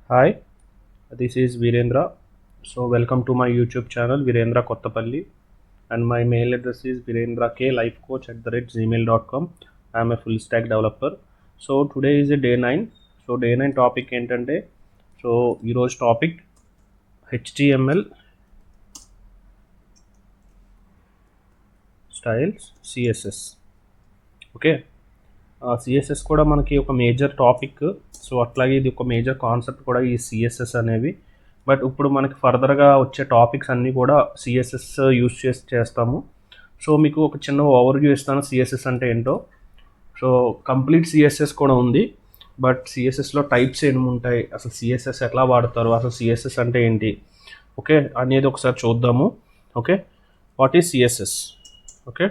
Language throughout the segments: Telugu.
Hi, this is Virendra. So, welcome to my YouTube channel Virendra Kottapalli, and my mail address is virendraklifecoach@gmail.com. I am a full stack developer. So, today is a day 9. So, day 9 topic ఏంటంటే ఈరోజు topic HTML styles CSS. Okay, CSS కూడా మనకి ఒక మేజర్ టాపిక్. సో అట్లాగే ఇది ఒక మేజర్ కాన్సెప్ట్ కూడా ఈ సిఎస్ఎస్ అనేవి. బట్ ఇప్పుడు మనకి ఫర్దర్గా వచ్చే టాపిక్స్ అన్నీ కూడా సిఎస్ఎస్ యూస్ చేస్తాము. సో మీకు ఒక చిన్న ఓవర్వ్యూ ఇస్తాను సిఎస్ఎస్ అంటే ఏంటో. సో కంప్లీట్ సిఎస్ఎస్ కూడా ఉంది, బట్ సిఎస్ఎస్లో టైప్స్ ఏమి ఉంటాయి, అసలు సిఎస్ఎస్ ఎట్లా వాడతారు, అసలు సిఎస్ఎస్ అంటే ఏంటి ఓకే అనేది ఒకసారి చూద్దాము. Okay, what is CSS? Okay,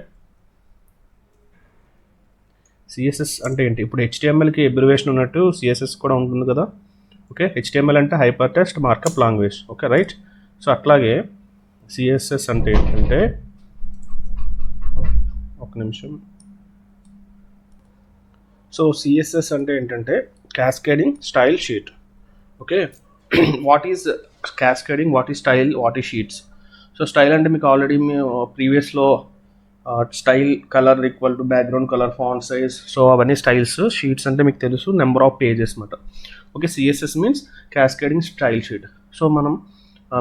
CSS అంటే ఏంటి? ఇప్పుడు హెచ్టిఎంఎల్కి అబ్రివేషన్ ఉన్నట్టు సిఎస్ఎస్ కూడా ఉంటుంది కదా. ఓకే, హెచ్టిఎంఎల్ అంటే hyper text markup language. Okay right. So అట్లాగే సిఎస్ఎస్ అంటే ఏంటంటే, ఒక నిమిషం. సో సిఎస్ఎస్ అంటే ఏంటంటే cascading style sheet. Okay, what is cascading, what is style, what is sheets? So style అంటే మీకు ఆల్రెడీ ప్రీవియస్లో style colour equal to background colour, font size, so అవన్నీ స్టైల్స్. షీట్స్ అంటే మీకు తెలుసు నెంబర్ ఆఫ్ పేజెస్ అన్నమాట. Okay, CSS means cascading style sheet. So మనం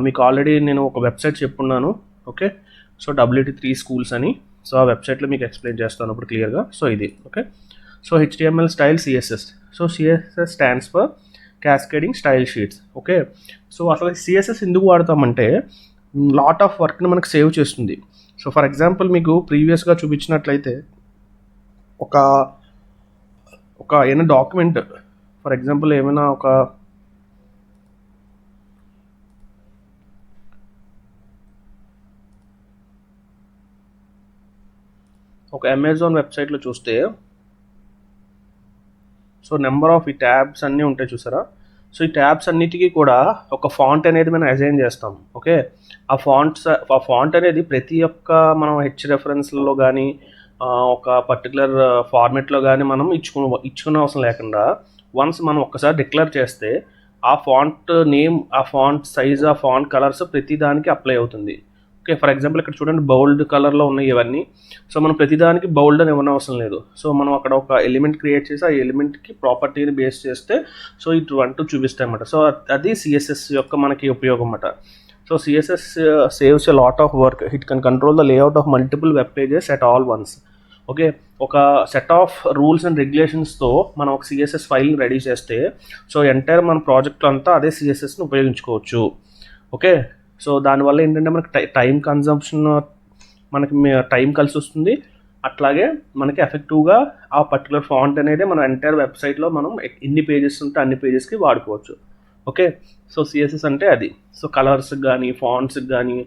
మీకు ఆల్రెడీ నేను ఒక వెబ్సైట్ చెప్పున్నాను. ఓకే, సో WT3 స్కూల్స్ అని. సో ఆ వెబ్సైట్లో మీకు ఎక్స్ప్లెయిన్ చేస్తాను ఇప్పుడు క్లియర్గా. సో ఇది okay. So HTML style CSS. So CSS stands for cascading style sheets. Okay, so అసలు CSS ఎందుకు వాడతామంటే లాట్ ఆఫ్ వర్క్ని మనకు సేవ్ చేస్తుంది. సో ఫర్ ఎగ్జాంపుల్ మీకు ప్రీవియస్గా చూపించినట్లయితే ఒక ఏమైనా డాక్యుమెంట్, ఫర్ ఎగ్జాంపుల్ ఏమైనా ఒక అమెజాన్ వెబ్సైట్లో చూస్తే, సో నెంబర్ ఆఫ్ ఈ ట్యాబ్స్ అన్నీ ఉంటాయి చూసారా. సో ఈ ట్యాబ్స్ అన్నిటికీ కూడా ఒక ఫాంట్ అనేది మనం అసైన్ చేస్తాం. ఓకే, ఆ ఫాంట్ అనేది ప్రతి ఒక్క మనం రెఫరెన్స్లలో కానీ ఒక పర్టికులర్ ఫార్మెట్లో కానీ మనం ఇచ్చుకునే అవసరం లేకుండా వన్స్ మనం ఒక్కసారి డిక్లేర్ చేస్తే ఆ ఫాంట్ నేమ్, ఆ ఫాంట్ సైజ్, ఆ ఫాంట్ కలర్స్ ప్రతి దానికి అప్లై అవుతుంది. ఓకే, ఫర్ ఎగ్జాంపుల్ ఇక్కడ చూడండి బౌల్డ్ కలర్లో ఉన్నాయి ఇవన్నీ. సో మనం ప్రతిదానికి బౌల్డ్ అని ఇవ్వనవసరం అవసరం లేదు. సో మనం అక్కడ ఒక ఎలిమెంట్ క్రియేట్ చేసి ఆ ఎలిమెంట్కి ప్రాపర్టీని బేస్ చేస్తే సో ఇటు చూపిస్తాయి అన్నమాట. సో అది సిఎస్ఎస్ యొక్క మనకి ఉపయోగం అన్నమాట. So CSS saves a lot of work. It can control the layout of multiple web pages at all once. Okay, ఒక సెట్ ఆఫ్ రూల్స్ అండ్ రెగ్యులేషన్స్తో మనం ఒక సిఎస్ఎస్ ఫైల్ని రెడీ చేస్తే సో ఎంటైర్ మన ప్రాజెక్ట్లో అంతా అదే సిఎస్ఎస్ని ఉపయోగించుకోవచ్చు. ఓకే, సో దానివల్ల ఏంటంటే మనకి టైం కన్జంప్షన్, మనకి టైం కలిసి వస్తుంది. అట్లాగే మనకి ఎఫెక్టివ్గా ఆ పర్టికులర్ ఫాంట్ అనేది మన ఎంటైర్ వెబ్సైట్లో మనం ఎన్ని పేజెస్ ఉంటే అన్ని పేజెస్కి వాడుకోవచ్చు. ఓకే, సో సిఎస్ఎస్ అంటే అది. సో కలర్స్కి కానీ, ఫాంట్స్కి కానీ,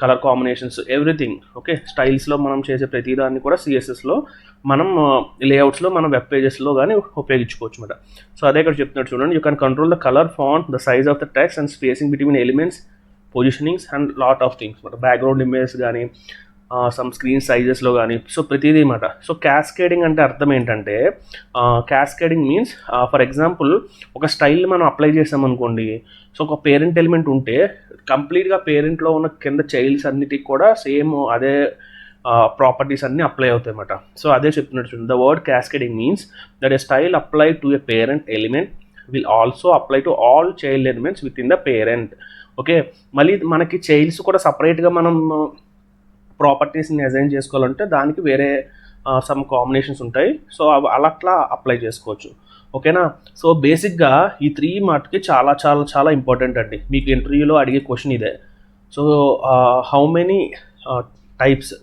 కలర్ కాంబినేషన్స్, ఎవ్రీథింగ్. ఓకే, స్టైల్స్లో మనం చేసే ప్రతిదాన్ని కూడా సిఎస్ఎస్లో మనం లేఅవుట్స్లో మన వెబ్ పేజెస్లో కానీ ఉపయోగించుకోవచ్చు అన్నమాట. సో అదే ఇక్కడ చెప్తున్నట్టు చూడండి, you can control the colour, font, the size of the text and spacing between elements, positionings and lot of things అన్నమాట. బ్యాక్గ్రౌండ్ ఇమేజ్ కానీ, సమ్ స్క్రీన్ సైజెస్లో కానీ, సో ప్రతిదీ అన్నమాట. సో క్యాస్కేడింగ్ అంటే అర్థం ఏంటంటే, క్యాస్కేడింగ్ మీన్స్ ఫర్ ఎగ్జాంపుల్ ఒక స్టైల్ని మనం అప్లై చేసామనుకోండి. సో ఒక పేరెంట్ ఎలిమెంట్ ఉంటే కంప్లీట్గా పేరెంట్లో ఉన్న కింద చైల్డ్స్ అన్నిటికి కూడా సేమ్ అదే ప్రాపర్టీస్ అన్నీ అప్లై అవుతాయి అన్నమాట. సో అదే చెప్తున్నట్టు చూడండి, the word cascading means that a style apply to a parent element will also apply to all child elements with in the parent. Okay, మళ్ళీ మనకి చైల్డ్స్ కూడా సపరేట్గా మనం ప్రాపర్టీస్ని అసైన్ చేసుకోవాలంటే దానికి వేరే సమ్ కాంబినేషన్స్ ఉంటాయి. సో అట్లా అప్లై చేసుకోవచ్చు. ఓకేనా. సో బేసిక్గా ఈ 3 మాటకి చాలా చాలా చాలా ఇంపార్టెంట్ అండి. మీకు ఇంటర్వ్యూలో అడిగే క్వశ్చన్ ఇదే. So how many types?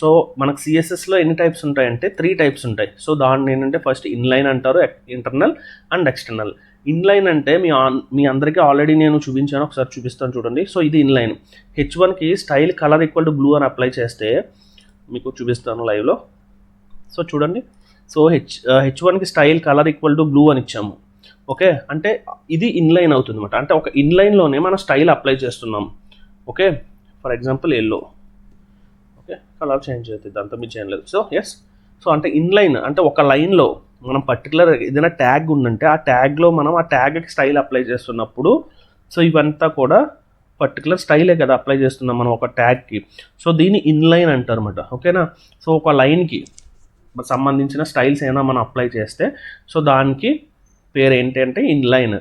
So మనకు సిఎస్ఎస్లో ఎన్ని టైప్స్ ఉంటాయంటే 3 టైప్స్ ఉంటాయి. సో దాన్ని ఏంటంటే ఫస్ట్ ఇన్లైన్ అంటారు, ఇంటర్నల్ అండ్ ఎక్స్టర్నల్. ఇన్లైన్ అంటే మీ అందరికీ ఆల్రెడీ నేను చూపించాను, ఒకసారి చూపిస్తాను చూడండి. సో ఇది ఇన్లైన్. H1కి style colour equal to blue అని అప్లై చేస్తే మీకు చూపిస్తాను లైవ్లో. సో చూడండి, సో H1కి style colour equal to blue అని ఇచ్చాము. ఓకే, అంటే ఇది ఇన్లైన్ అవుతుంది అనమాట. అంటే ఒక ఇన్లైన్లోనే మనం స్టైల్ అప్లై చేస్తున్నాం. Okay, for example yellow. Okay, colour change అవుతుంది, అంత మీరు చేయలేదు. సో ఎస్, సో అంటే ఇన్లైన్ అంటే ఒక లైన్లో మనం పర్టికులర్ ఏదైనా ట్యాగ్ ఉందంటే ఆ ట్యాగ్లో మనం ఆ ట్యాగ్కి స్టైల్ అప్లై చేస్తున్నప్పుడు సో ఇవంతా కూడా పర్టికులర్ స్టైలే కదా అప్లై చేస్తున్నాం మనం ఒక ట్యాగ్కి. సో దీన్ని ఇన్లైన్ అంటారు అన్నమాట. ఓకేనా. సో ఒక లైన్కి సంబంధించిన స్టైల్స్ ఏమైనా మనం అప్లై చేస్తే సో దానికి పేరు ఏంటి అంటే ఇన్లైన్,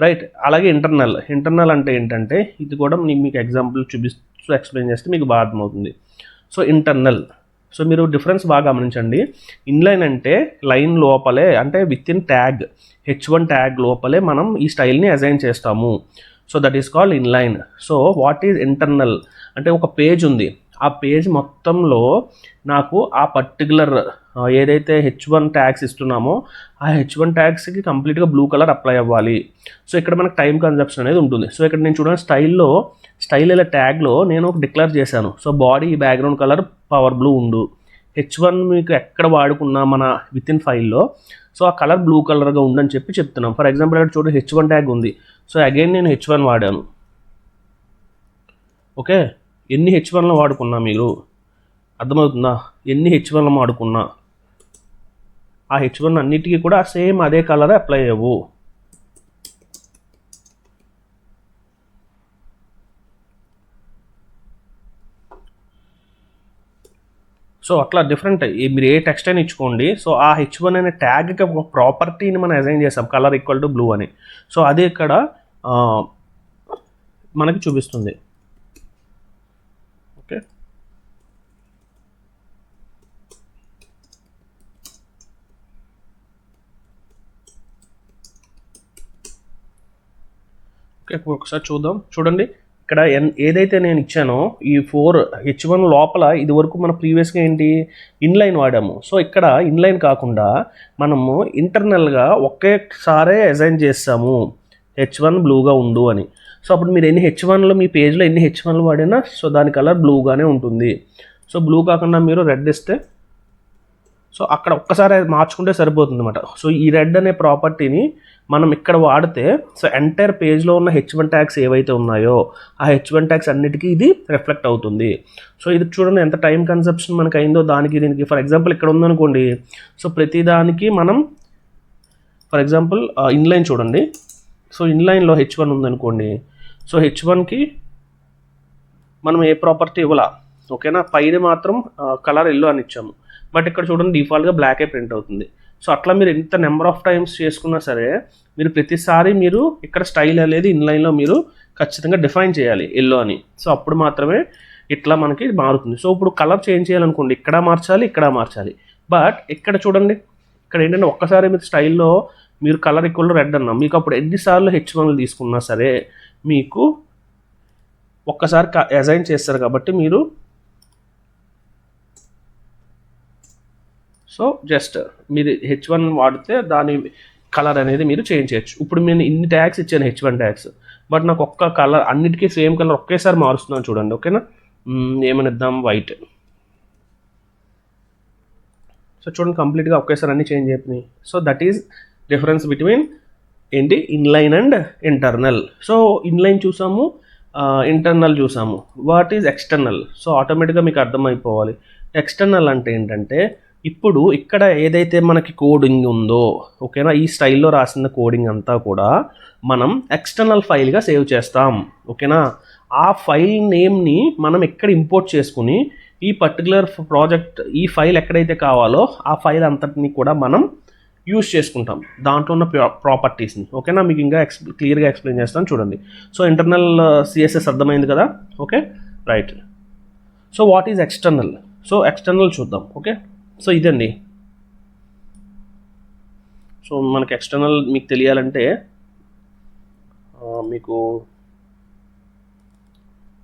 రైట్. అలాగే ఇంటర్నల్ అంటే ఏంటంటే ఇది కూడా మీకు ఎగ్జాంపుల్ చూపిస్తూ ఎక్స్ప్లెయిన్ చేస్తే మీకు బాగా అర్థమవుతుంది. సో ఇంటర్నల్, సో మీరు డిఫరెన్స్ బాగా గమనించండి. ఇన్లైన్ అంటే లైన్ లోపలే అంటే with in tag H1 tag లోపలే మనం ఈ స్టైల్ని అసైన్ చేస్తాము. So that is called inline. So what is internal అంటే ఒక పేజ్ ఉంది, ఆ పేజ్ మొత్తంలో నాకు ఆ పర్టికులర్ ఏదైతే H1 ట్యాగ్స్ ఇస్తున్నామో ఆ H1 ట్యాగ్స్కి కంప్లీట్గా బ్లూ కలర్ అప్లై అవ్వాలి. సో ఇక్కడ మనకు టైం కన్జప్షన్ అనేది ఉంటుంది. సో ఇక్కడ నేను చూడండి స్టైల్ ఇలా ట్యాగ్లో నేను డిక్లేర్ చేశాను. So body background colour power blue ఉండు. H1 మీకు ఎక్కడ వాడుకున్నా మన విత్ ఇన్ ఫైల్లో సో ఆ కలర్ బ్లూ కలర్గా ఉందని చెప్తున్నాం. ఫర్ ఎగ్జాంపుల్ ఇక్కడ చూడండి H1 ట్యాగ్ ఉంది. సో అగైన్ నేను H1 వాడాను. ఓకే, ఎన్ని H1లో వాడుకున్నా మీరు అర్థమవుతుందా, ఎన్ని H1లో వాడుకున్నా ఆ H1 అన్నిటికీ కూడా సేమ్ అదే కలర్ అప్లై అవ్వు. సో అట్లా డిఫరెంట్ మీరు ఏ టెక్స్ట్ అయినా ఇచ్చుకోండి. సో ఆ H1 అనే ట్యాగ్కి ఒక ప్రాపర్టీని మనం అసైన్ చేస్తాం కలర్ ఈక్వల్ టు బ్లూ అని. సో అది ఇక్కడ మనకి చూపిస్తుంది. ఓకే, ఒకసారి చూడండి ఇక్కడ ఏదైతే నేను ఇచ్చానో ఈ 4 H1 లోపల ఇది వరకు మన ప్రీవియస్గా ఏంటి ఇన్లైన్ వాడాము. సో ఇక్కడ ఇన్లైన్ కాకుండా మనము ఇంటర్నల్గా ఒకేసారే అసైన్ చేస్తాము H1 బ్లూగా ఉండు అని. సో అప్పుడు మీరు ఎన్ని H1లో మీ పేజ్లో ఎన్ని H1లో వాడినా సో దాని కలర్ బ్లూగానే ఉంటుంది. సో బ్లూ కాకుండా మీరు రెడ్ ఇస్తే సో అక్కడ ఒక్కసారి మార్చుకుంటే సరిపోతుంది అనమాట. సో ఈ రెడ్ అనే ప్రాపర్టీని మనం ఇక్కడ వాడితే సో ఎంటైర్ పేజ్లో ఉన్న H1 ట్యాగ్స్ ఏవైతే ఉన్నాయో ఆ H1 ట్యాగ్స్ అన్నిటికీ ఇది రిఫ్లెక్ట్ అవుతుంది. సో ఇది చూడండి ఎంత టైం కన్సప్షన్ మనకు అయిందో దానికి దీనికి. ఫర్ ఎగ్జాంపుల్ ఇక్కడ ఉందనుకోండి, సో ప్రతిదానికి మనం ఫర్ ఎగ్జాంపుల్ ఇన్లైన్ చూడండి. సో ఇన్లైన్లో H1 ఉందనుకోండి, సో H1కి మనం ఏ ప్రాపర్టీ ఇవ్వాల, ఓకేనా. పైన మాత్రం కలర్ ఎల్లో అని ఇచ్చాము, బట్ ఇక్కడ చూడండి డిఫాల్ట్గా బ్లాకే ప్రింట్ అవుతుంది. సో అట్లా మీరు ఎంత నెంబర్ ఆఫ్ టైమ్స్ చేసుకున్నా సరే మీరు ప్రతిసారి మీరు ఇక్కడ స్టైల్ అనేది ఇన్లైన్లో మీరు ఖచ్చితంగా డిఫైన్ చేయాలి ఎల్లో అని. సో అప్పుడు మాత్రమే ఇట్లా మనకి మారుతుంది. సో ఇప్పుడు కలర్ చేంజ్ చేయాలనుకోండి ఇక్కడ మార్చాలి. బట్ ఇక్కడ చూడండి ఇక్కడ ఏంటంటే ఒక్కసారి మీరు స్టైల్లో మీరు కలర్ ఈక్వల్ రెడ్ అన్నాం, మీకు అప్పుడు ఎన్నిసార్లు H1 తీసుకున్నా సరే మీకు ఒక్కసారి అసైన్ చేస్తారు కాబట్టి మీరు సో జస్ట్ మీరు H1 వాడితే దాని కలర్ అనేది మీరు చేంజ్ చేయొచ్చు. ఇప్పుడు నేను ఇన్ని ట్యాగ్స్ ఇచ్చాను H1 ట్యాగ్స్, బట్ నాకు ఒక్క కలర్ అన్నిటికీ సేమ్ కలర్ ఒకేసారి మారుస్తున్నాను చూడండి. ఓకేనా, ఏమని ఇద్దాం వైట్. సో చూడండి కంప్లీట్గా ఒకేసారి అన్ని చేంజ్ అయిపోయినాయి. So that is difference between ఏంటి inline and internal. So inline చూసాము, ఇంటర్నల్ చూసాము. What is external? సో ఆటోమేటిక్గా మీకు అర్థమైపోవాలి. ఎక్స్టర్నల్ అంటే ఏంటంటే ఇప్పుడు ఇక్కడ ఏదైతే మనకి కోడింగ్ ఉందో ఓకేనా ఈ స్టైల్లో రాసిన కోడింగ్ అంతా కూడా మనం ఎక్స్టర్నల్ ఫైల్గా సేవ్ చేస్తాం. ఓకేనా, ఆ ఫైల్ నేమ్ని మనం ఎక్కడ ఇంపోర్ట్ చేసుకుని ఈ పర్టికులర్ ప్రాజెక్ట్ ఈ ఫైల్ ఎక్కడైతే కావాలో ఆ ఫైల్ అంతటిని కూడా మనం యూజ్ చేసుకుంటాం దాంట్లో ఉన్న ప్రాపర్టీస్ని. ఓకేనా, మీకు ఇంకా క్లియర్గా ఎక్స్ప్లెయిన్ చేస్తాను చూడండి. సో ఇంటర్నల్ CSS అర్థమైంది కదా. Okay, right. So what is external? So external చూద్దాం. ఓకే, సో ఇదండి. సో మనకి ఎక్స్టర్నల్ మీకు తెలియాలంటే మీకు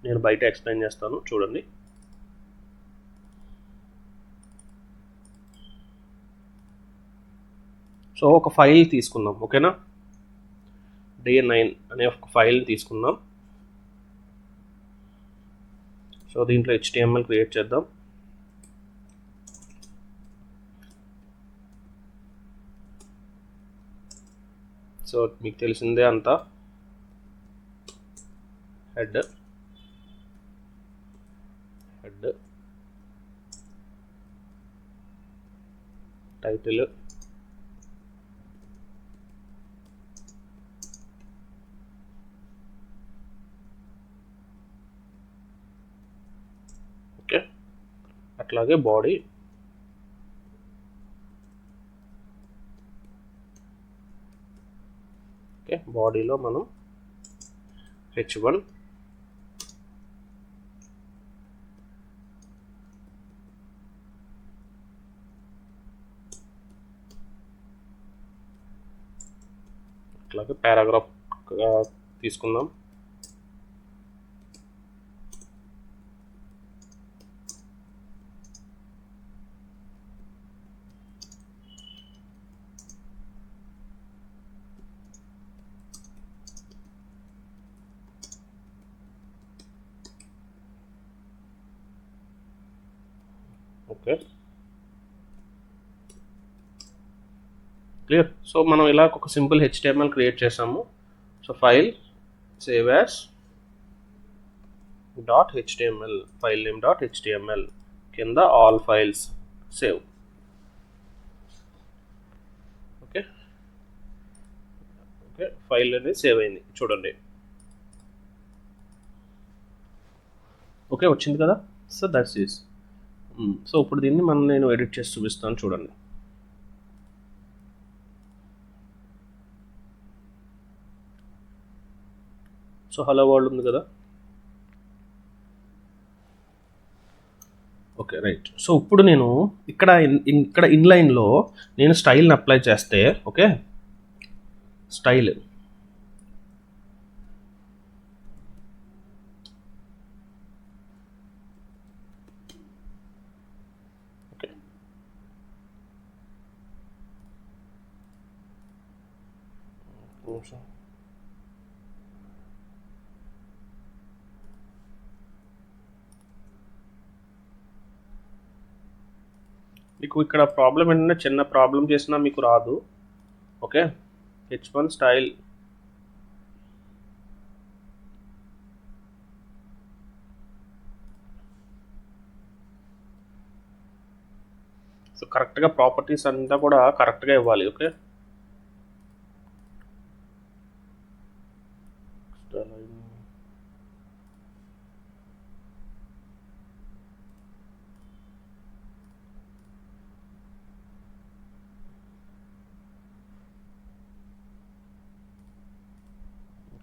నేను బయట ఎక్స్ప్లెయిన్ చేస్తాను చూడండి. సో ఒక ఫైల్ తీసుకుందాం. ఓకేనా, day9 అనే ఒక ఫైల్ తీసుకుందాం. సో దీంట్లో HTML క్రియేట్ చేద్దాం. సో మీకు తెలిసిందే అంతా, హెడ్ టైటిల్ అట్లాగే బాడీ ఓకే బాడీలో మనం h1 అట్లాగే పారాగ్రాఫ్ తీసుకుందాం. Okay clear. సో మనం ఇలా ఒక సింపుల్ HTML క్రియేట్ చేసాము. So file save as .html file name .html కింద all files save. Okay okay file అనేది సేవ్ అయింది చూడండి. ఓకే వచ్చింది కదా. So that's is. సో ఇప్పుడు దీన్ని నేను ఎడిట్ చేసి చూపిస్తాను చూడండి. సో హలో వరల్డ్ ఉంది కదా. Okay right. సో ఇప్పుడు నేను ఇక్కడ ఇన్లైన్లో నేను స్టైల్ని అప్లై చేస్తే ఓకే స్టైల్ ఓకే మీకు ఇక్కడ ప్రాబ్లం ఏంటంటే చిన్న ప్రాబ్లం చేసినా మీకు రాదు. ఓకే h1 స్టైల్ సో కరెక్ట్గా ప్రాపర్టీస్ అంతా కూడా కరెక్ట్గా ఇవ్వాలి. ఓకే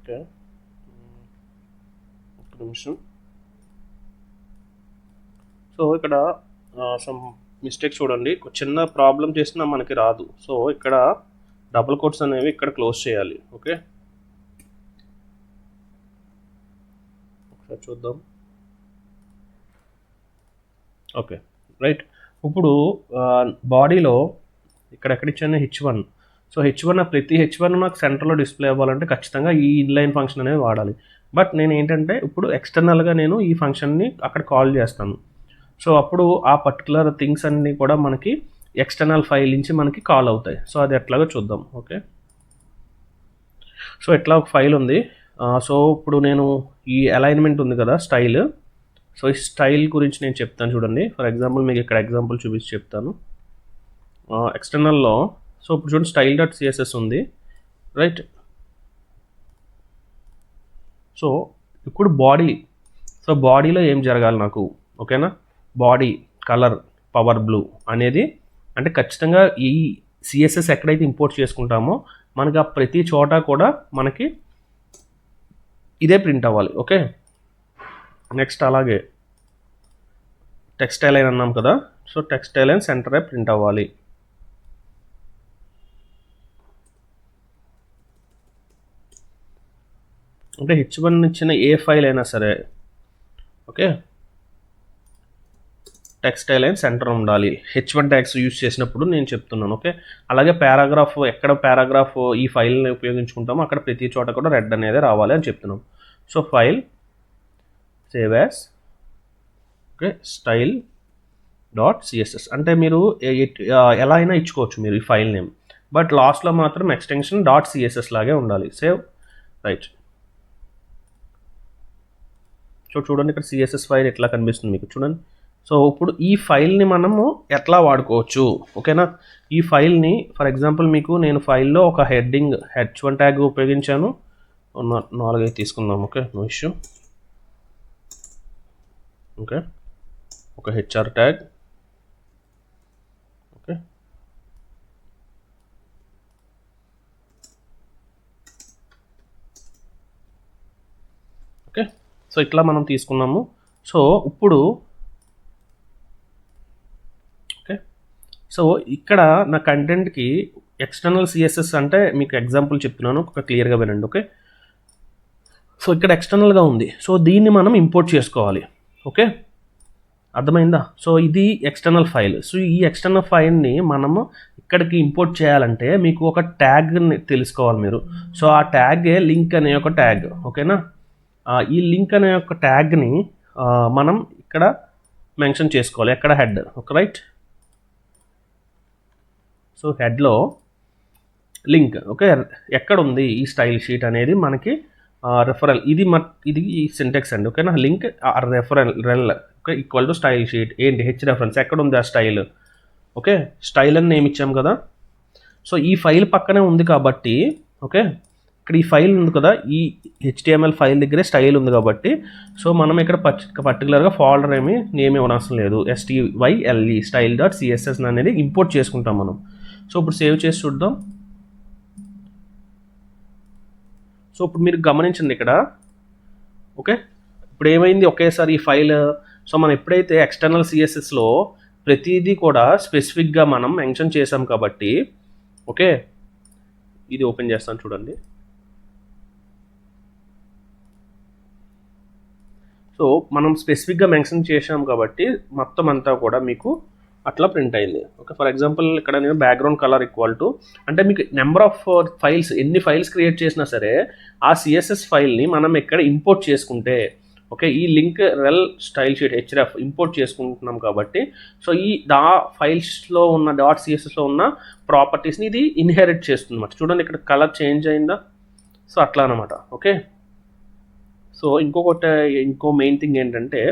ఓకే ఒక నిమిషం. సో ఇక్కడ సమ్ మిస్టేక్ చూడండి. చిన్న ప్రాబ్లం చేసినా మనకి రాదు. సో ఇక్కడ డబుల్ కోట్స్ అనేవి ఇక్కడ క్లోజ్ చేయాలి. ఓకే ఒకసారి చూద్దాం. Okay right. ఇప్పుడు బాడీలో ఇక్కడ ఇచ్చాను h1. సో h1 ప్రతి h1 నాకు సెంటర్లో డిస్ప్లే అవ్వాలంటే ఖచ్చితంగా ఈ ఇన్లైన్ ఫంక్షన్ అనేది వాడాలి. బట్ నేను ఏంటంటే ఇప్పుడు ఎక్స్టర్నల్గా నేను ఈ ఫంక్షన్ని అక్కడ కాల్ చేస్తాను. సో అప్పుడు ఆ పర్టికులర్ థింగ్స్ అన్నీ కూడా మనకి ఎక్స్టర్నల్ ఫైల్ నుంచి మనకి కాల్ అవుతాయి. సో అది ఎట్లాగో చూద్దాం. ఓకే సో ఎట్లా ఒక ఫైల్ ఉంది. సో ఇప్పుడు నేను ఈ అలైన్మెంట్ ఉంది కదా స్టైల్. సో ఈ స్టైల్ గురించి నేను చెప్తాను చూడండి. ఫర్ ఎగ్జాంపుల్ మీకు ఇక్కడ ఎగ్జాంపుల్ చూపించి చెప్తాను. ఎక్స్టర్నల్లో సో ఇప్పుడు చూడండి style.css ఉంది రైట్. సో ఇప్పుడు బాడీ. సో బాడీలో ఏం జరగాలి నాకు ఓకేనా. బాడీ కలర్ పవర్ బ్లూ అనేది అంటే ఖచ్చితంగా ఈ CSS ఎక్కడైతే ఇంపోర్ట్ చేసుకుంటామో మనకి ఆ ప్రతి చోట కూడా మనకి ఇదే ప్రింట్ అవ్వాలి. ఓకే నెక్స్ట్ అలాగే టెక్స్ట్ అలైన్ అన్నాం కదా. సో టెక్స్ట్ అలైన్ సెంటరే ప్రింట్ అవ్వాలి. అంటే h1 ఇచ్చిన ఏ ఫైల్ అయినా సరే ఓకే టెక్స్ట్ అలైన్ సెంటర్ ఉండాలి. h1 ట్యాగ్స్ యూజ్ చేసినప్పుడు నేను చెప్తున్నాను. ఓకే అలాగే పారాగ్రాఫ్ ఎక్కడ పారాగ్రాఫ్ ఈ ఫైల్ని ఉపయోగించుకుంటామో అక్కడ ప్రతి చోట కూడా రెడ్ అనేది రావాలి అని చెప్తున్నాం. So file save as okay style.css అంటే మీరు ఎలా అయినా ఇచ్చుకోవచ్చు మీరు ఈ ఫైల్ నేమ్. బట్ లాస్ట్లో మాత్రం ఎక్స్టెన్షన్ .css లాగే ఉండాలి. Save right. సో చూడండి ఇక్కడ CSS ఫైల్ ఎట్లా కనిపిస్తుంది మీకు చూడండి. సో ఇప్పుడు ఈ ఫైల్ని మనము ఎట్లా వాడుకోవచ్చు ఓకేనా. ఈ ఫైల్ని ఫర్ ఎగ్జాంపుల్ మీకు నేను ఫైల్లో ఒక హెడ్డింగ్ h1 ట్యాగ్ ఉపయోగించాను. 4 తీసుకుందాం. Okay no issue. ఓకే ఒక HR ట్యాగ్ ఓకే. సో ఇట్లా మనం తీసుకున్నాము. సో ఇప్పుడు ఓకే. సో ఇక్కడ నా కంటెంట్కి ఎక్స్టర్నల్ సిఎస్ఎస్ అంటే మీకు ఎగ్జాంపుల్ చెప్తున్నాను, ఒక క్లియర్గా వినండి. ఓకే. సో ఇక్కడ ఎక్స్టర్నల్గా ఉంది, సో దీన్ని మనం ఇంపోర్ట్ చేసుకోవాలి. ఓకే, అర్థమైందా? సో ఇది ఎక్స్టర్నల్ ఫైల్. సో ఈ ఎక్స్టర్నల్ ఫైల్ని మనము ఇక్కడికి ఇంపోర్ట్ చేయాలంటే మీకు ఒక ట్యాగ్ని తెలుసుకోవాలి మీరు. సో ఆ ట్యాగే లింక్ అనే ఒక ట్యాగ్. ఓకేనా? ఈ లింక్ అనే ఒక ట్యాగ్ని మనం ఇక్కడ మెన్షన్ చేసుకోవాలి. ఎక్కడ? హెడ్. Okay, right. సో హెడ్లో లింక్. ఓకే, ఎక్కడ ఉంది ఈ స్టైల్ షీట్ అనేది మనకి రెఫరల్. ఇది ఈ సింటెక్స్ అండి. ఓకేనా? Link rel okay equal to style sheet. ఏంటి? H reference. ఎక్కడ ఉంది ఆ స్టైల్? ఓకే, స్టైల్ అని నేమ్ ఇచ్చాం కదా. సో ఈ ఫైల్ పక్కనే ఉంది కాబట్టి, ఓకే, ఇక్కడ ఈ ఫైల్ ఉంది కదా, ఈ HTML ఫైల్ దగ్గరే స్టైల్ ఉంది కాబట్టి, సో మనం ఇక్కడ పర్టికులర్గా ఫోల్డర్ ఏమి నేమ్ ఇవ్వనవసరం లేదు. style style.css అనేది ఇంపోర్ట్ చేసుకుంటాం మనం. సో ఇప్పుడు సేవ్ చేసి చూద్దాం. సో ఇప్పుడు మీరు గమనించండి ఇక్కడ. ఓకే, ఇప్పుడు ఏమైంది? ఒకేసారి ఈ ఫైల్, సో మనం ఎప్పుడైతే ఎక్స్టర్నల్ సిఎస్ఎస్లో ప్రతిదీ కూడా స్పెసిఫిక్గా మనం మెన్షన్ చేసాం కాబట్టి, ఓకే, ఇది ఓపెన్ చేస్తాను చూడండి. సో మనం స్పెసిఫిక్గా మెన్షన్ చేసాం కాబట్టి మొత్తం అంతా కూడా మీకు అట్లా ప్రింట్ అయింది. ఓకే, ఫర్ ఎగ్జాంపుల్ ఇక్కడ నేను బ్యాక్గ్రౌండ్ కలర్ ఈక్వల్ టు, అంటే మీకు నెంబర్ ఆఫ్ ఫైల్స్, ఎన్ని ఫైల్స్ క్రియేట్ చేసినా సరే ఆ సిఎస్ఎస్ ఫైల్ని మనం ఇక్కడ ఇంపోర్ట్ చేసుకుంటే, ఓకే, ఈ link రెల్ style sheet HF import చేసుకుంటున్నాం కాబట్టి, సో ఈ ఫైల్స్లో ఉన్న .cssలో ఉన్న ప్రాపర్టీస్ని ఇది ఇన్హెరిట్ చేస్తుంది అన్నమాట. చూడండి ఇక్కడ కలర్ చేంజ్ అయిందా? సో అట్లా అనమాట. ఓకే, సో ఇంకో మెయిన్ థింగ్ ఏంటంటే,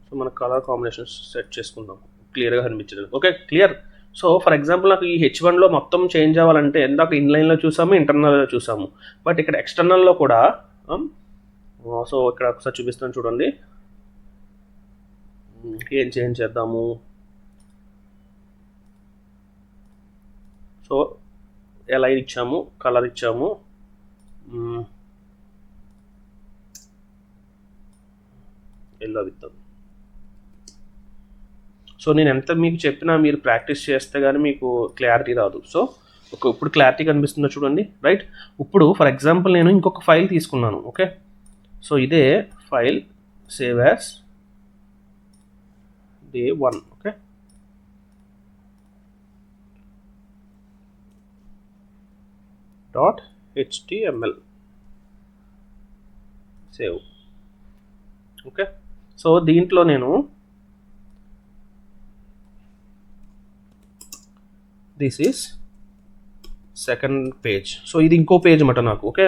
సో మన కలర్ కాంబినేషన్స్ సెట్ చేసుకుందాం క్లియర్గా కనిపించలేదు. Okay, clear. So for example నాకు ఈ H1లో మొత్తం చేంజ్ అవ్వాలంటే ఇందాక ఇన్లైన్లో చూసాము, ఇంటర్నల్లో చూసాము, బట్ ఇక్కడ ఎక్స్టర్నల్లో కూడా, సో ఇక్కడ ఒకసారి చూపిస్తాను చూడండి. ఏం చేంజ్ చేద్దాము? సో లైన్ ఇచ్చాము, కలర్ ఇచ్చాము, ఎల్లో ఇద్దాం. సో నేను ఎంత మీకు చెప్పినా మీరు ప్రాక్టీస్ చేస్తే కానీ మీకు క్లారిటీ రాదు. సో ఇప్పుడు క్లారిటీ కనిపిస్తుందో చూడండి, రైట్. ఇప్పుడు ఫర్ ఎగ్జాంపుల్ నేను ఇంకొక ఫైల్ తీసుకున్నాను. ఓకే, సో ఇదే file save as day1. Okay, .html save. Okay, so దీంట్లో నేను this is second page. So ఇది ఇంకో పేజ్ అన్నమాట నాకు. ఓకే,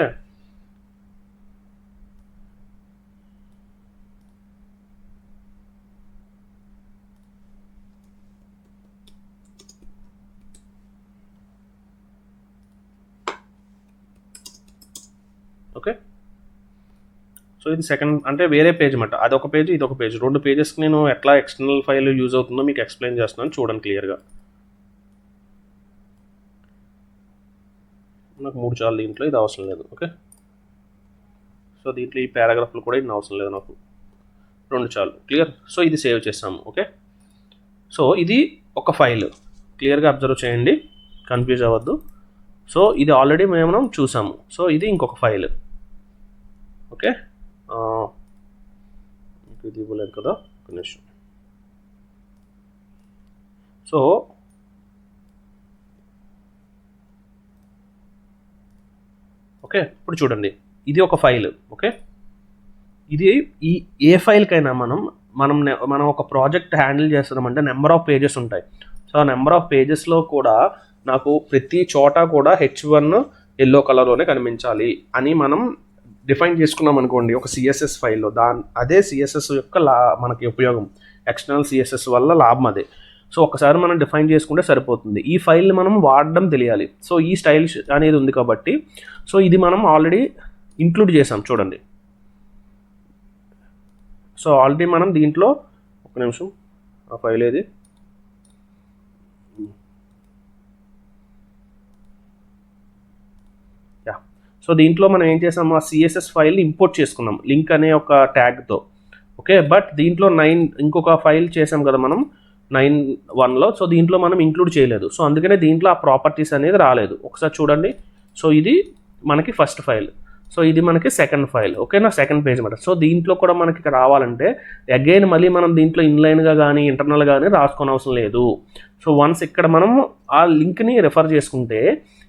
ఓకే, సో ఇది సెకండ్ అంటే వేరే పేజ్ అన్నమాట. అదొక పేజ్, ఇదొక పేజ్, రెండు పేజెస్కి నేను ఎట్లా ఎక్స్టర్నల్ ఫైల్ యూజ్ అవుతుందో మీకు ఎక్స్ప్లెయిన్ చేస్తున్నాను చూడండి క్లియర్గా. నాకు 3 చాలు, దీంట్లో ఇది అవసరం లేదు. ఓకే, సో దీంట్లో ఈ పారాగ్రాఫ్లు కూడా ఇది అవసరం లేదు, నాకు 2 చాలు. క్లియర్. సో ఇది సేవ్ చేస్తాము. ఓకే, సో ఇది ఒక ఫైల్, క్లియర్గా అబ్జర్వ్ చేయండి, కన్ఫ్యూజ్ అవ్వద్దు. సో ఇది ఆల్రెడీ మనం చూసాము. సో ఇది ఇంకొక ఫైల్. ఓకే, ఇది ఇవ్వలేదు కదా, ఒక నిమిషం. సో ఓకే, ఇప్పుడు చూడండి, ఇది ఒక ఫైల్. ఓకే, ఇది ఏ ఫైల్కైనా మనం ఒక ప్రాజెక్ట్ హ్యాండిల్ చేస్తున్నామంటే నెంబర్ ఆఫ్ పేజెస్ ఉంటాయి. సో ఆ నెంబర్ ఆఫ్ పేజెస్లో కూడా నాకు ప్రతి చోట కూడా H1 ఎల్లో కలర్లోనే కనిపించాలి అని మనం డిఫైన్ చేసుకున్నాం అనుకోండి ఒక సిఎస్ఎస్ ఫైల్లో. అదే సిఎస్ఎస్ యొక్క మనకి ఉపయోగం, ఎక్స్టర్నల్ సిఎస్ఎస్ వల్ల లాభం అదే. సో ఒకసారి మనం డిఫైన్ చేసుకుంటే సరిపోతుంది. ఈ ఫైల్ని మనం వాడడం తెలియాలి. సో ఈ స్టైల్ అనేది ఉంది కాబట్టి, సో ఇది మనం ఆల్రెడీ ఇంక్లూడ్ చేసాం చూడండి. సో ఆల్రెడీ మనం దీంట్లో, ఒక నిమిషం, ఆ ఫైల్ ఏది, సో దీంట్లో మనం ఏం చేసాము, ఆ సిఎస్ఎస్ ఫైల్ని ఇంపోర్ట్ చేసుకున్నాం లింక్ అనే ఒక ట్యాగ్తో. ఓకే, బట్ దీంట్లో 9 ఇంకొక ఫైల్ చేసాం కదా మనం 9.1లో. సో దీంట్లో మనం ఇంక్లూడ్ చేయలేదు. సో అందుకనే దీంట్లో ఆ ప్రాపర్టీస్ అనేది రాలేదు. ఒకసారి చూడండి. సో ఇది మనకి ఫస్ట్ ఫైల్, సో ఇది మనకి సెకండ్ ఫైల్. ఓకేనా, సెకండ్ పేజ్ అనమాట. సో దీంట్లో కూడా మనకి రావాలంటే అగైన్ మళ్ళీ మనం దీంట్లో ఇన్లైన్గా కానీ ఇంటర్నల్ కానీ రాసుకోని అవసరం లేదు. సో వన్స్ ఇక్కడ మనం ఆ లింక్ని రెఫర్ చేసుకుంటే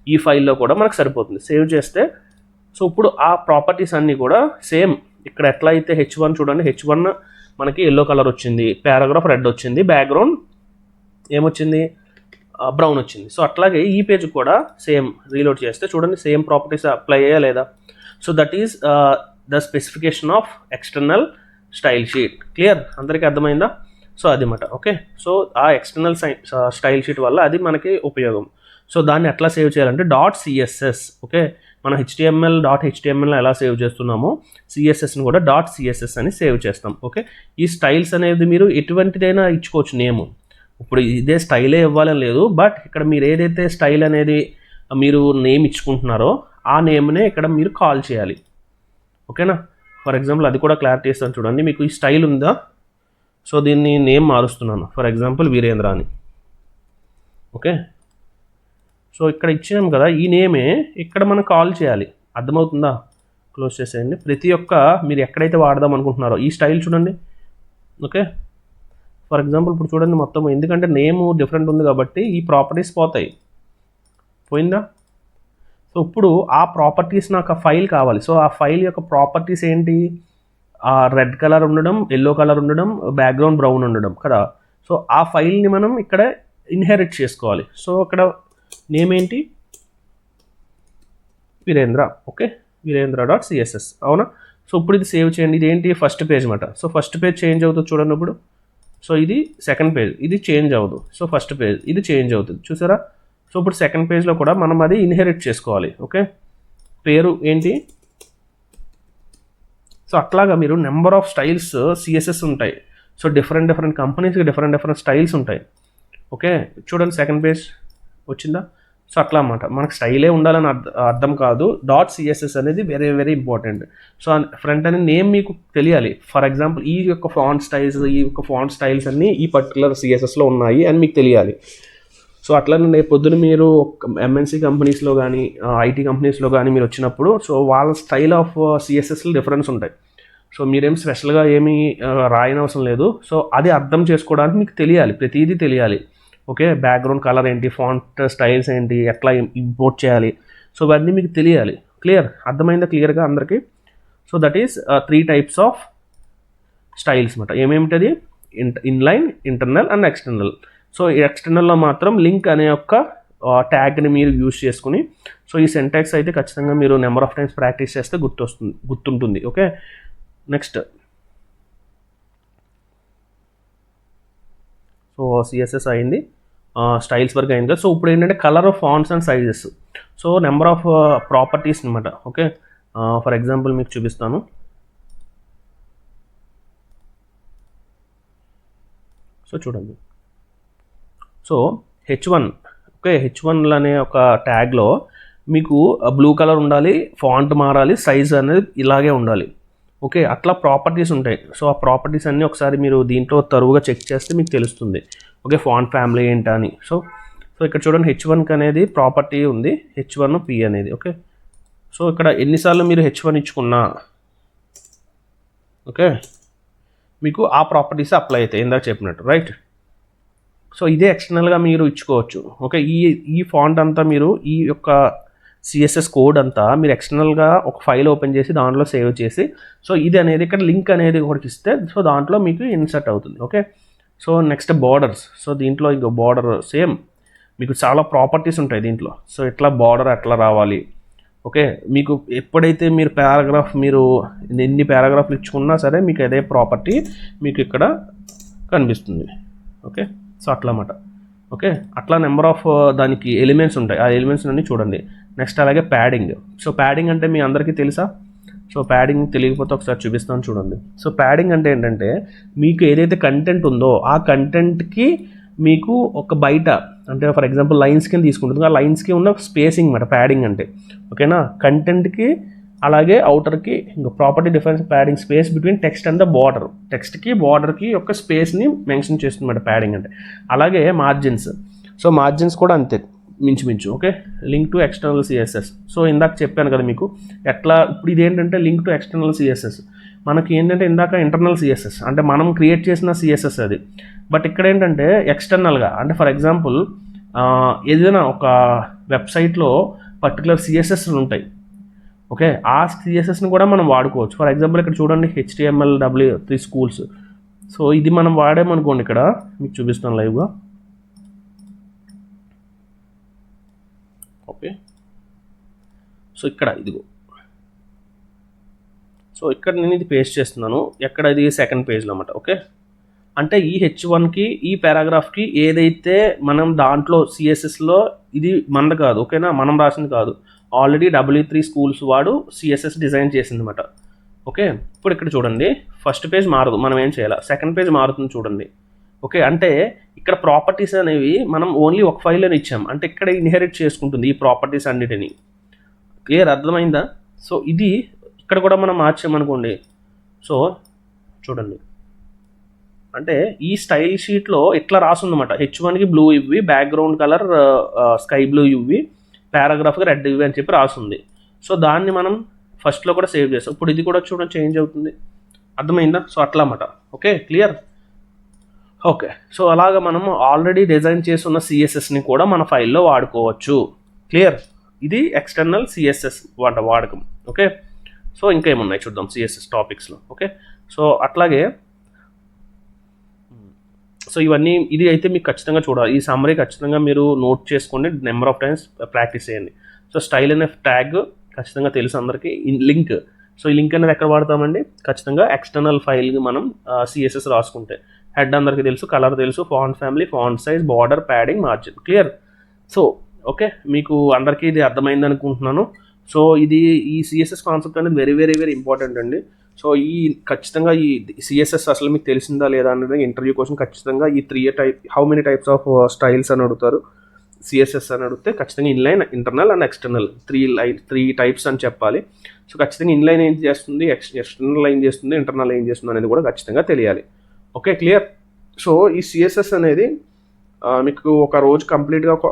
ఈ ఫైల్లో కూడా మనకు సరిపోతుంది. సేవ్ చేస్తే సో ఇప్పుడు ఆ ప్రాపర్టీస్ అన్నీ కూడా సేమ్ ఇక్కడ ఎట్లా అయితే H1 చూడండి, H1 మనకి ఎల్లో కలర్ వచ్చింది, పారాగ్రాఫ్ రెడ్ వచ్చింది, బ్యాక్గ్రౌండ్ ఏమొచ్చింది, బ్రౌన్ వచ్చింది. సో అట్లాగే ఈ పేజ్ కూడా సేమ్ రీలోడ్ చేస్తే చూడండి సేమ్ ప్రాపర్టీస్ అప్లై అయ్యా లేదా. So that is the specification of external style sheet. Clear, అందరికీ అర్థమైందా? సో అది మాట. ఓకే, సో ఆ ఎక్స్టర్నల్ స్టైల్ షీట్ వల్ల అది మనకి ఉపయోగం. సో దాన్ని ఎట్లా సేవ్ చేయాలంటే .css. ఓకే, మనం HTML ఎలా సేవ్ చేస్తున్నామో CSSని కూడా .css అని సేవ్ చేస్తాం. ఓకే, ఈ స్టైల్స్ అనేది మీరు ఎటువంటిదైనా ఇచ్చుకోవచ్చు నేము. ఇప్పుడు ఇదే స్టైలే ఇవ్వాలని లేదు, బట్ ఇక్కడ మీరు ఏదైతే స్టైల్ అనేది మీరు నేమ్ ఇచ్చుకుంటున్నారో ఆ నేమ్నే ఇక్కడ మీరు కాల్ చేయాలి. ఓకేనా, ఫర్ ఎగ్జాంపుల్ అది కూడా క్లారిటీ ఇస్తాను చూడండి. మీకు ఈ స్టైల్ ఉందా, సో దీన్ని నేమ్ మారుస్తున్నాను, ఫర్ ఎగ్జాంపుల్ వీరేంద్ర అని. ఓకే, సో ఇక్కడ ఇచ్చినాం కదా ఈ నేమే ఇక్కడ మనం కాల్ చేయాలి. అర్థమవుతుందా? క్లోజ్ చేసేయండి. ప్రతి ఒక్క మీరు ఎక్కడైతే వాడదాం అనుకుంటున్నారో ఈ స్టైల్ చూడండి. ఓకే, ఫర్ ఎగ్జాంపుల్ ఇప్పుడు చూడండి మొత్తం, ఎందుకంటే నేమ్ డిఫరెంట్ ఉంది కాబట్టి ఈ ప్రాపర్టీస్ పోతాయి. పోయిందా? సో ఇప్పుడు ఆ ప్రాపర్టీస్ నాకు ఆ ఫైల్ కావాలి. సో ఆ ఫైల్ యొక్క ప్రాపర్టీస్ ఏంటి, రెడ్ కలర్ ఉండడం, ఎల్లో కలర్ ఉండడం, బ్యాక్గ్రౌండ్ బ్రౌన్ ఉండడం కదా. సో ఆ ఫైల్ని మనం ఇక్కడ ఇన్హెరిట్ చేసుకోవాలి. సో అక్కడ నేమ్ ఏంటి, వీరేంద్ర. ఓకే, వీరేంద్ర.css. అవునా? సో ఇప్పుడు ఇది సేవ్ చేయండి. ఇది ఏంటి, ఫస్ట్ పేజ్ అనమాట. సో ఫస్ట్ పేజ్ చేంజ్ అవుతుంది చూడండి ఇప్పుడు. సో ఇది సెకండ్ పేజ్, ఇది చేంజ్ అవ్వదు. సో ఫస్ట్ పేజ్ ఇది చేంజ్ అవుతుంది, చూసారా? సో ఇప్పుడు సెకండ్ పేజ్లో కూడా మనం అది ఇన్హెరిట్ చేసుకోవాలి. ఓకే, పేరు ఏంటి. సో అట్లాగా మీరు నెంబర్ ఆఫ్ స్టైల్స్ CSS ఉంటాయి. సో డిఫరెంట్ కంపెనీస్కి డిఫరెంట్ స్టైల్స్ ఉంటాయి. ఓకే, చూడండి సెకండ్ పేజ్ వచ్చిందా? సో అట్లా అన్నమాట. మనకు స్టైలే ఉండాలని అర్థం కాదు. .css అనేది వెరీ ఇంపార్టెంట్. సో ఫ్రంట్ అనేది నేమ్ మీకు తెలియాలి. ఫర్ ఎగ్జాంపుల్ ఈ యొక్క ఫాంట్ స్టైల్స్ అన్నీ ఈ పర్టికులర్ CSSలో ఉన్నాయి అని మీకు తెలియాలి. సో అట్లనే పొద్దున మీరు MNC కంపెనీస్లో కానీ IT కంపెనీస్లో కానీ మీరు వచ్చినప్పుడు సో వాళ్ళ స్టైల్ ఆఫ్ CSSలో డిఫరెన్స్ ఉంటాయి. సో మీరేం స్పెషల్గా ఏమీ రాయనవసరం లేదు. సో అది అర్థం చేసుకోవడానికి మీకు తెలియాలి, ప్రతిదీ తెలియాలి. ఓకే, బ్యాక్గ్రౌండ్ కలర్ ఏంటి, ఫాంట్ స్టైల్స్ ఏంటి, ఎట్లా ఇంపోర్ట్ చేయాలి, సో ఇవన్నీ మీకు తెలియాలి. క్లియర్, అర్థమైందా క్లియర్గా అందరికీ? So that is 3 types of styles అనమాట. ఏమేమిటది, inline, internal and external. So ఈ ఎక్స్టర్నల్లో మాత్రం లింక్ అనే యొక్క ట్యాగ్ని మీరు యూజ్ చేసుకుని, సో ఈ సింటాక్స్ అయితే ఖచ్చితంగా మీరు నెంబర్ ఆఫ్ టైమ్స్ ప్రాక్టీస్ చేస్తే గుర్తుంటుంది. ఓకే, నెక్స్ట్ సో CSS అయింది, స్టైల్స్ వరకు అయింది కదా. సో ఇప్పుడు ఏంటంటే colour of fonts and sizes. So number of properties అనమాట. ఓకే, ఫర్ ఎగ్జాంపుల్ మీకు చూపిస్తాను. సో చూడండి, సో H1. ఓకే, H1 అనే ఒక ట్యాగ్లో మీకు బ్లూ కలర్ ఉండాలి, ఫాంట్ మారాలి, సైజ్ అనేది ఇలాగే ఉండాలి. ఓకే, అట్లా ప్రాపర్టీస్ ఉంటాయి. సో ఆ ప్రాపర్టీస్ అన్నీ ఒకసారి మీరు దీంట్లో తరువుగా చెక్ చేస్తే మీకు తెలుస్తుంది. ఓకే, ఫాంట్ ఫ్యామిలీ ఏంటా అని. సో ఇక్కడ చూడండి H1 అనేది ప్రాపర్టీ ఉంది, H1P అనేది. ఓకే, సో ఇక్కడ ఎన్నిసార్లు మీరు H1 ఇచ్చుకున్నా ఓకే మీకు ఆ ప్రాపర్టీస్ అప్లై అవుతాయి ఇందాక చెప్పినట్టు, రైట్? సో ఇదే ఎక్స్టర్నల్గా మీరు ఇచ్చుకోవచ్చు. ఓకే, ఈ ఫాంట్ అంతా మీరు ఈ యొక్క CSS కోడ్ అంతా మీరు ఎక్స్టర్నల్గా ఒక ఫైల్ ఓపెన్ చేసి దాంట్లో సేవ్ చేసి, సో ఇది అనేది ఇక్కడ లింక్ అనేది ఒకటి ఇస్తే సో దాంట్లో మీకు ఇన్సర్ట్ అవుతుంది. Okay, so next borders. So దీంట్లో ఇంకో బార్డర్ సేమ్ మీకు చాలా ప్రాపర్టీస్ ఉంటాయి దీంట్లో. సో ఇట్లా బార్డర్ ఎట్లా రావాలి. ఓకే, మీకు ఎప్పుడైతే మీరు మీరు ఎన్ని పారాగ్రాఫ్లు ఇచ్చుకున్నా సరే మీకు అదే ప్రాపర్టీ మీకు ఇక్కడ కనిపిస్తుంది. ఓకే, సో అట్లా అన్నమాట. ఓకే, అట్లా నెంబర్ ఆఫ్ దానికి ఎలిమెంట్స్ ఉంటాయి. ఆ ఎలిమెంట్స్ అన్నీ చూడండి. నెక్స్ట్ అలాగే ప్యాడింగ్. సో ప్యాడింగ్ అంటే మీ అందరికీ తెలుసా? సో ప్యాడింగ్ తెలియకపోతే ఒకసారి చూపిస్తాను చూడండి. సో ప్యాడింగ్ అంటే ఏంటంటే మీకు ఏదైతే కంటెంట్ ఉందో ఆ కంటెంట్కి మీకు ఒక బయట అంటే ఫర్ ఎగ్జాంపుల్ లైన్స్ కింద తీసుకుంటుంది, ఆ లైన్స్కి ఉన్న స్పేసింగ్ అన్నమాట ప్యాడింగ్ అంటే, ఓకేనా. కంటెంట్కి అలాగే అవుటర్కి ఇంకా property difference padding space between text and the border, టెక్స్ట్కి బార్డర్కి యొక్క స్పేస్ని మెన్షన్ చేస్తుందన్నమాట ప్యాడింగ్ అంటే. అలాగే మార్జిన్స్, సో మార్జిన్స్ కూడా అంతే మించుమించు, okay. Link to external CSS, so ఇందాక చెప్పాను కదా మీకు ఎట్లా. ఇప్పుడు ఇదేంటంటే లింక్ టు ఎక్స్టర్నల్ సిఎస్ఎస్, మనకి ఏంటంటే ఇందాక ఇంటర్నల్ సిఎస్ఎస్ అంటే మనం క్రియేట్ చేసిన సిఎస్ఎస్ అది, బట్ ఇక్కడ ఏంటంటే ఎక్స్టర్నల్గా. అంటే ఫర్ ఎగ్జాంపుల్ ఏదైనా ఒక వెబ్సైట్లో పర్టికులర్ సిఎస్ఎస్లు ఉంటాయి, ఓకే. ఆ సిఎస్ఎస్ని కూడా మనం వాడుకోవచ్చు. ఫర్ ఎగ్జాంపుల్ ఇక్కడ చూడండి HTML W3 స్కూల్స్, సో ఇది మనం వాడామనుకోండి, ఇక్కడ మీకు చూపిస్తాను లైవ్గా, ఓకే. సో ఇక్కడ ఇదిగో, సో ఇక్కడ నేను ఇది పేస్ట్ చేస్తున్నాను, ఎక్కడ ఇది సెకండ్ పేజ్లో అన్నమాట, ఓకే. అంటే ఈ H1కి ఈ పారాగ్రాఫ్కి ఏదైతే మనం దాంట్లో సిఎస్ఎస్లో ఇది మనది కాదు, ఓకేనా, మనం రాసింది కాదు, ఆల్రెడీ W3 స్కూల్స్ వాడు సిఎస్ఎస్ డిజైన్ చేసింది అనమాట, ఓకే. ఇప్పుడు ఇక్కడ చూడండి ఫస్ట్ పేజ్ మారదు, మనం ఏం చేయాలి, సెకండ్ పేజ్ మారుతుంది చూడండి, ఓకే. అంటే ఇక్కడ ప్రాపర్టీస్ అనేవి మనం ఓన్లీ ఒక ఫైల్లోనే ఇచ్చాం, అంటే ఇక్కడ ఇన్హెరిట్ చేసుకుంటుంది ఈ ప్రాపర్టీస్ అన్నిటిని. క్లియర్, అర్థమైందా. సో ఇది ఇక్కడ కూడా మనం మార్చామనుకోండి, సో చూడండి, అంటే ఈ స్టైల్ షీట్లో ఇట్లా రాసుందన్నమాట, H1కి బ్లూ ఇవ్వి, బ్యాక్గ్రౌండ్ కలర్ స్కై బ్లూ ఇవ్వి, పారాగ్రాఫ్కి రెడ్ ఇవ్వి అని చెప్పి రాసుంది. సో దాన్ని మనం ఫస్ట్లో కూడా సేవ్ చేస్తాం. ఇప్పుడు ఇది కూడా చూడండి చేంజ్ అవుతుంది, అర్థమైందా. సో అట్లా అన్నమాట, ఓకే. Clear, okay. సో అలాగ మనం ఆల్రెడీ డిజైన్ చేస్తున్న సిఎస్ఎస్ని కూడా మన ఫైల్లో వాడుకోవచ్చు. క్లియర్, ఇది ఎక్స్టర్నల్ సిఎస్ఎస్ వాడకం, ఓకే. సో ఇంకేమున్నాయి చూద్దాం సిఎస్ఎస్ టాపిక్స్లో, ఓకే. సో అట్లాగే సో ఇవన్నీ ఇది అయితే మీకు ఖచ్చితంగా చూడాలి, ఈ సమ్మరీ ఖచ్చితంగా మీరు నోట్ చేసుకోండి, నెంబర్ ఆఫ్ టైమ్స్ ప్రాక్టీస్ చేయండి. సో స్టైల్ అనే ట్యాగ్ ఖచ్చితంగా తెలుసు అందరికీ. లింక్, సో ఈ లింక్ అనేది ఎక్కడ వాడతామండి, ఖచ్చితంగా ఎక్స్టర్నల్ ఫైల్కి మనం సిఎస్ఎస్ రాసుకుంటే. హెడ్ అందరికీ తెలుసు, కలర్ తెలుసు, font family, font size, border, padding, margin. Clear, so okay, మీకు అందరికీ ఇది అర్థమైంది అనుకుంటున్నాను. సో ఇది ఈ సిఎస్ఎస్ కాన్సెప్ట్ అనేది వెరీ వెరీ వెరీ ఇంపార్టెంట్ అండి. సో ఈ ఖచ్చితంగా ఈ సిఎస్ఎస్ అసలు మీకు తెలిసిందా లేదా అనేది ఇంటర్వ్యూ కోసం ఖచ్చితంగా ఈ 3 how many types of styles అని అడుగుతారు, సిఎస్ఎస్ అని అడిగితే ఖచ్చితంగా inline, internal and external 3 types అని చెప్పాలి. సో ఖచ్చితంగా ఇన్లైన్ ఏం చేస్తుంది, ఎక్స్టర్నల్ ఏం చేస్తుంది, ఇంటర్నల్ ఏం చేస్తుంది అనేది కూడా ఖచ్చితంగా తెలియాలి, ఓకే. క్లియర్. సో ఈ సిఎస్ఎస్ అనేది మీకు ఒక రోజు కంప్లీట్గా ఒక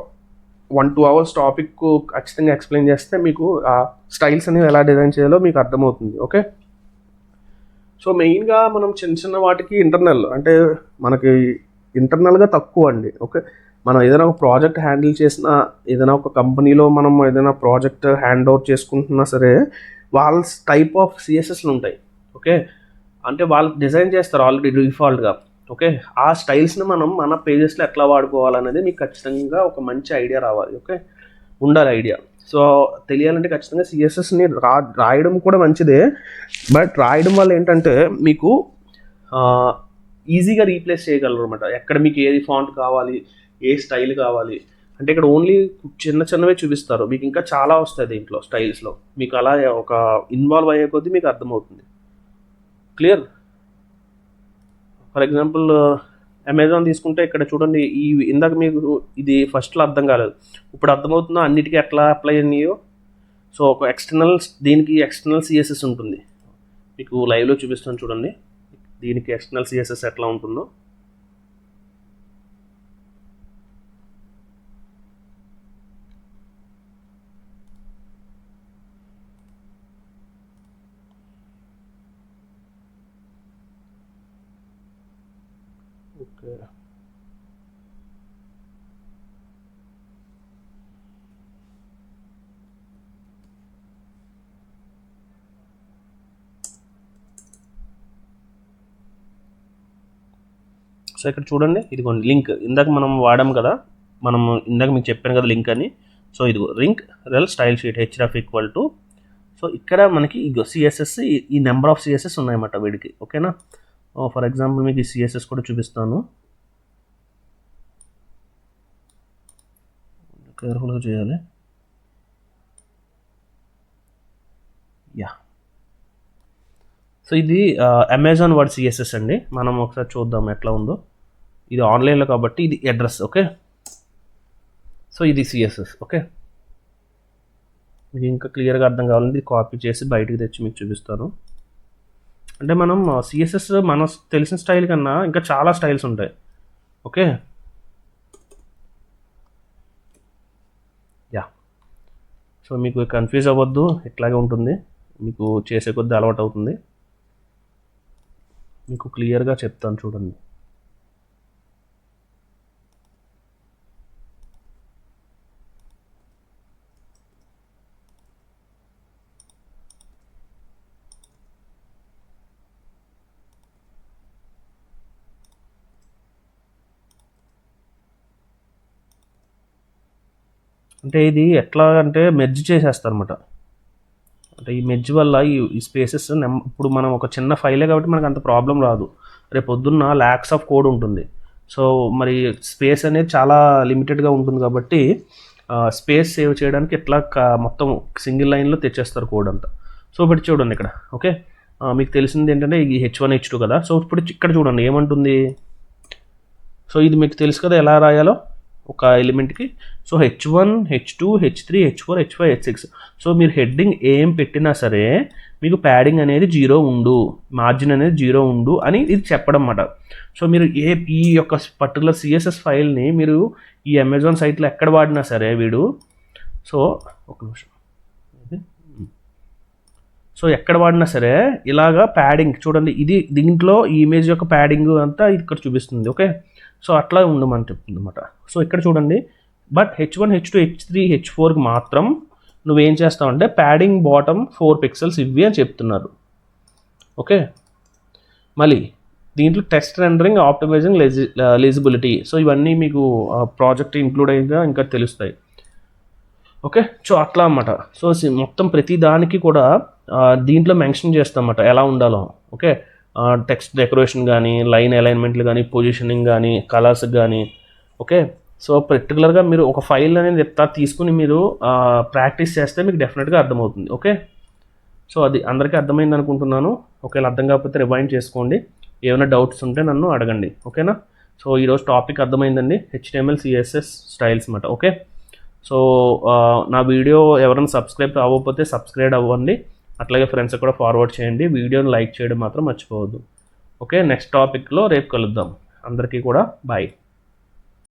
1-2 అవర్స్ టాపిక్ ఖచ్చితంగా ఎక్స్ప్లెయిన్ చేస్తే మీకు ఆ స్టైల్స్ అనేవి ఎలా డిజైన్ చేయాలో మీకు అర్థమవుతుంది, ఓకే. సో మెయిన్గా మనం చిన్న చిన్న వాటికి ఇంటర్నల్, అంటే మనకి ఇంటర్నల్గా తక్కువ అండి, ఓకే. మనం ఏదైనా ఒక ప్రాజెక్ట్ హ్యాండిల్ చేసినా, ఏదైనా ఒక కంపెనీలో మనం ఏదైనా ప్రాజెక్ట్ హ్యాండ్ ఓవర్ చేసుకుంటున్నా సరే, వాళ్ళ టైప్ ఆఫ్ సిఎస్ఎస్లు ఉంటాయి, ఓకే. అంటే వాళ్ళు డిజైన్ చేస్తారు ఆల్రెడీ డిఫాల్ట్గా, ఓకే. ఆ స్టైల్స్ని మనం మన పేజెస్లో ఎట్లా వాడుకోవాలనేది మీకు ఖచ్చితంగా ఒక మంచి ఐడియా రావాలి, ఓకే, ఉండాలి ఐడియా. సో తెలియాలంటే ఖచ్చితంగా సిఎస్ఎస్ని రాయడం కూడా మంచిదే, బట్ రాయడం వల్ల ఏంటంటే మీకు ఈజీగా రీప్లేస్ చేయగలరు అనమాట. ఎక్కడ మీకు ఏది ఫాంట్ కావాలి, ఏ స్టైల్ కావాలి అంటే ఇక్కడ ఓన్లీ చిన్న చిన్నవే చూపిస్తారు, మీకు ఇంకా చాలా వస్తాయి దీంట్లో స్టైల్స్లో. మీకు అలా ఒక ఇన్వాల్వ్ అయ్యే కొద్దీ మీకు అర్థమవుతుంది. క్లియర్. ఫర్ ఎగ్జాంపుల్ అమెజాన్ తీసుకుంటే ఇక్కడ చూడండి, ఈ ఇందాక మీకు ఇది ఫస్ట్లో అర్థం కాలేదు, ఇప్పుడు అర్థమవుతుందో అన్నిటికీ ఎట్లా అప్లై అయ్యాయో. సో ఒక ఎక్స్టర్నల్, దీనికి ఎక్స్టర్నల్ సిఎస్ఎస్ ఉంటుంది, మీకు లైవ్లో చూపిస్తాను చూడండి, దీనికి ఎక్స్టర్నల్ సిఎస్ఎస్ ఎట్లా ఉంటుందో. ఓకే, సో ఇక్కడ చూడండి, ఇదిగోండి లింక్, ఇందాక మనం వాడాం కదా, మనం ఇందాక మీకు చెప్పాను కదా లింక్ అని. సో ఇదిగో link రెల్ style sheet href equal to, so ఇక్కడ మనకి ఇగో సిఎస్ఎస్, ఈ నెంబర్ ఆఫ్ సిఎస్ఎస్ ఉన్నాయన్నమాట వీడికి, ఓకేనా. ఫర్ ఎగ్జాంపుల్ మీకు ఈ సిఎస్ఎస్ కూడా చూపిస్తాను, కేర్ఫుల్గా చేయాలి. యా, సో ఇది అమెజాన్ వర్డ్ సిఎస్ఎస్ అండి, మనం ఒకసారి చూద్దాం ఎట్లా ఉందో. ఇది ఆన్లైన్లో కాబట్టి ఇది అడ్రస్, ఓకే. సో ఇది సిఎస్ఎస్. ఓకే, మీకు ఇంకా క్లియర్గా అర్థం కావాలంటే కాపీ చేసి బయటికి తెచ్చి మీకు చూపిస్తాను. అంటే మనం సిఎస్ఎస్ మన తెలిసిన స్టైల్ కన్నా ఇంకా చాలా స్టైల్స్ ఉంటాయి. Okay, yeah. సో మీకు కన్ఫ్యూజ్ అవ్వద్దు, ఇట్లాగే ఉంటుంది, మీకు చేసే కొద్దీ అలవాటు అవుతుంది. మీకు క్లియర్గా చెప్తాను చూడండి. అంటే ఇది ఎట్లా అంటే మెర్జ్ చేసేస్తారు అనమాట. అంటే ఈ మెర్జ్ వల్ల ఈ స్పేసెస్ ఇప్పుడు మనం ఒక చిన్న ఫైలే కాబట్టి మనకు అంత ప్రాబ్లం రాదు. రేపు పొద్దున్న ల్యాక్స్ ఆఫ్ కోడ్ ఉంటుంది. సో మరి స్పేస్ అనేది చాలా లిమిటెడ్గా ఉంటుంది కాబట్టి స్పేస్ సేవ్ చేయడానికి ఇట్లా మొత్తం సింగిల్ లైన్లో తెచ్చేస్తారు కోడ్ అంతా. సో ఇప్పుడు చూడండి ఇక్కడ. ఓకే, మీకు తెలిసింది ఏంటంటే ఈ H1 H2 కదా. సో ఇప్పుడు ఇక్కడ చూడండి ఏమంటుంది. సో ఇది మీకు తెలుసు కదా ఎలా రాయాలో ఒక ఎలిమెంట్కి. So H1 H2 H3 H4 H5 H6. So మీరు హెడ్డింగ్ ఏం పెట్టినా సరే మీకు ప్యాడింగ్ అనేది 0 ఉండు, మార్జిన్ అనేది 0 ఉండు అని ఇది చెప్పడం అన్నమాట. సో మీరు ఈ యొక్క పర్టికులర్ సిఎస్ఎస్ ఫైల్ని మీరు ఈ అమెజాన్ సైట్లో ఎక్కడ వాడినా సరే వీడు, సో ఒక నిమిషం, సో ఎక్కడ వాడినా సరే ఇలాగా ప్యాడింగ్ చూడండి, ఇది దీంట్లో ఈ ఇమేజ్ యొక్క ప్యాడింగ్ అంతా ఇక్కడ చూపిస్తుంది. ఓకే, సో అట్లా ఉండమని చెప్తుంది అనమాట. సో ఇక్కడ చూడండి, బట్ H1 H2 H3 H4కి మాత్రం నువ్వేం చేస్తావు అంటే ప్యాడింగ్ బాటమ్ 4 పిక్సెల్స్ ఇవి అని చెప్తున్నారు. ఓకే, మళ్ళీ దీంట్లో టెస్ట్ రెండరింగ్, ఆప్టిమైజింగ్, లీజిబిలిటీ. సో ఇవన్నీ మీకు ప్రాజెక్ట్ ఇంక్లూడ్ అయ్యిందా ఇంకా తెలుస్తాయి. ఓకే, సో అట్లా అన్నమాట. సో మొత్తం ప్రతి దానికి కూడా దీంట్లో మెన్షన్ చేస్తామన్నమాట ఎలా ఉండాలో. ఓకే, టెక్స్ట్ డెకరేషన్ కానీ, లైన్ అలైన్మెంట్లు కానీ, పొజిషనింగ్ కానీ, కలర్స్ కానీ. ఓకే, సో పర్టికులర్గా మీరు ఒక ఫైల్ అనేది తీసుకుని మీరు ప్రాక్టీస్ చేస్తే మీకు డెఫినెట్గా అర్థమవుతుంది. ఓకే, సో అది అందరికీ అర్థమైంది అనుకుంటున్నాను. ఒకవేళ అర్థం కాకపోతే రివైండ్ చేసుకోండి, ఏమైనా డౌట్స్ ఉంటే నన్ను అడగండి. ఓకేనా. సో ఈరోజు టాపిక్ అర్థమైందండి, HTML CSS స్టైల్స్ అన్నమాట. ఓకే, సో నా వీడియో ఎవరైనా సబ్స్క్రైబ్ అవ్వకపోతే సబ్స్క్రైబ్ అవ్వండి, అట్లాగే ఫ్రెండ్స్ కూడా ఫార్వర్డ్ చేయండి, వీడియోని లైక్ చేయడం మాత్రం మర్చిపోవద్దు. ఓకే, నెక్స్ట్ టాపిక్లో రేపు కలుద్దాం. అందరికీ కూడా బాయ్.